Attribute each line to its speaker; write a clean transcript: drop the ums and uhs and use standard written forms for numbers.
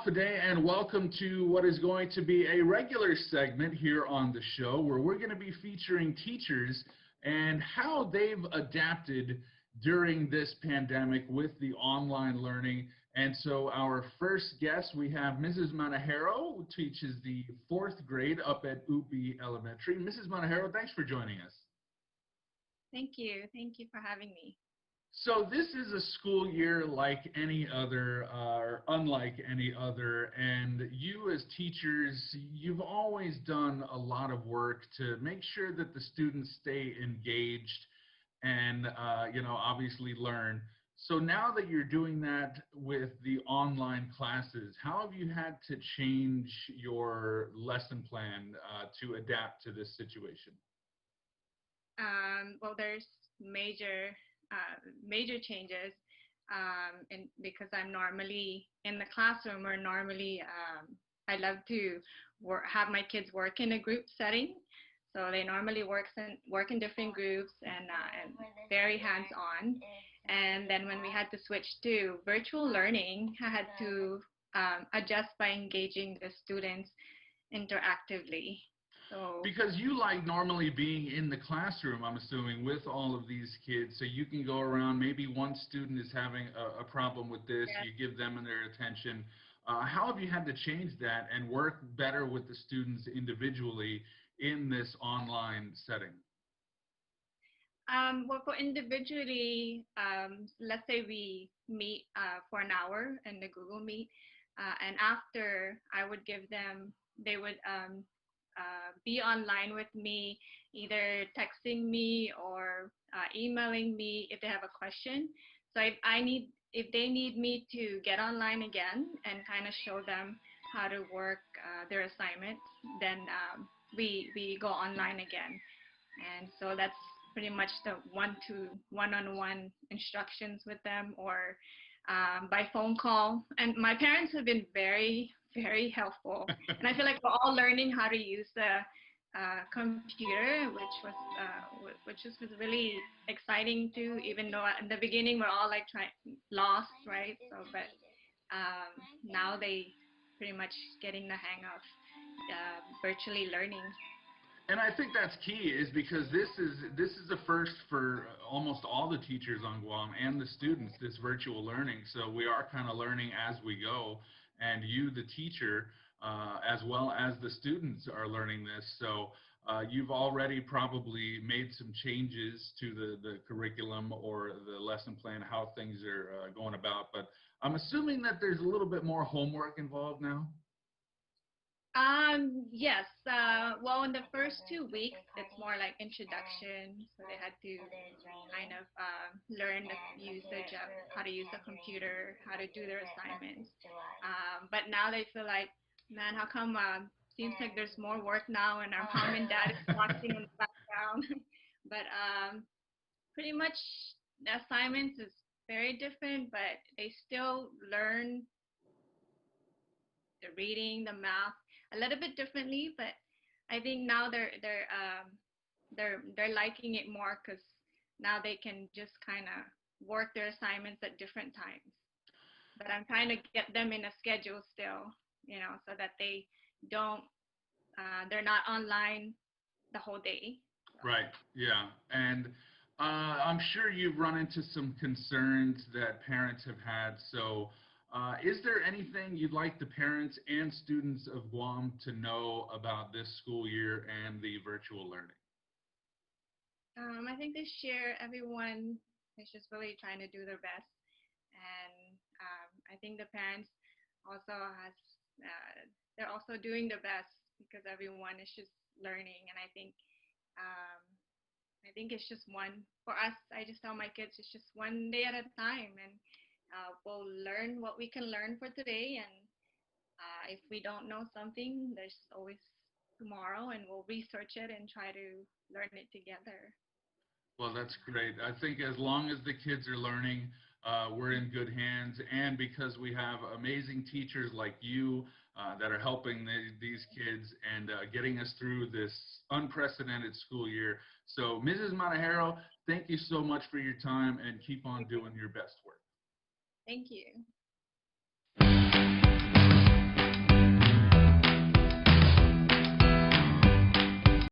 Speaker 1: Day, and welcome to what is going to be a regular segment here on the show where we're going to be featuring teachers and how they've adapted during this pandemic with the online learning. And so our first guest, we have Mrs. Manejero, who teaches the 4th grade up at Upi Elementary. Mrs. Manejero, thanks for joining us.
Speaker 2: Thank you. Thank you for having me.
Speaker 1: So this is a school year like any other, or unlike any other, and you as teachers, you've always done a lot of work to make sure that the students stay engaged and, obviously learn. So now that you're doing that with the online classes, how have you had to change your lesson plan to adapt to this situation?
Speaker 2: Well, there's major changes, and because I'm normally in the classroom, or normally I love to have my kids work in a group setting. So they normally work in different groups and very hands-on. And then when we had to switch to virtual learning, I had to adjust by engaging the students interactively. So,
Speaker 1: because you like normally being in the classroom, I'm assuming, with all of these kids, so you can go around, maybe one student is having a problem with this,
Speaker 2: yes.
Speaker 1: You give them their attention. How have you had to change that and work better with the students individually in this online setting?
Speaker 2: Well, for individually, let's say we meet for an hour in the Google Meet, and after I would give them, they would be online with me, either texting me or emailing me if they have a question. So if they need me to get online again and kind of show them how to work their assignments, then we go online again. And so that's pretty much the one-on-one instructions with them, or by phone call. And my parents have been very, very helpful. And I feel like we're all learning how to use the computer, which was really exciting too, even though in the beginning we're all like lost, right? So, but now they pretty much getting the hang of virtually learning.
Speaker 1: And I think that's key, is because this is the first for almost all the teachers on Guam and the students, this virtual learning. So we are kind of learning as we go, and you, the teacher, as well as the students, are learning this. So you've already probably made some changes to the curriculum or the lesson plan, how things are going about. But I'm assuming that there's a little bit more homework involved now.
Speaker 2: Yes. Well, in the first 2 weeks, it's more like introduction. So they had to kind of learn the usage of how to use the computer, how to do their assignments. But now they feel like, man, how come seems like there's more work now, and our mom and dad is watching in the background. But pretty much the assignments is very different, but they still learn the reading, the math a little bit differently, but I think now they're liking it more, because now they can just kind of work their assignments at different times. But I'm trying to get them in a schedule still, so that they don't they're not online the whole day.
Speaker 1: Right. Yeah. And I'm sure you've run into some concerns that parents have had. So is there anything you'd like the parents and students of Guam to know about this school year and the virtual learning?
Speaker 2: I think this year everyone is just really trying to do their best, and I think the parents also they're also doing their best, because everyone is just learning. And I think it's just for us, I just tell my kids, it's just one day at a time, and we'll learn what we can learn for today, and if we don't know something, there's always tomorrow, and we'll research it and try to learn it together.
Speaker 1: Well, that's great. I think as long as the kids are learning, we're in good hands, and because we have amazing teachers like you that are helping these kids and getting us through this unprecedented school year. So, Mrs. Manejero, thank you so much for your time, and keep on doing your best work.
Speaker 2: Thank you.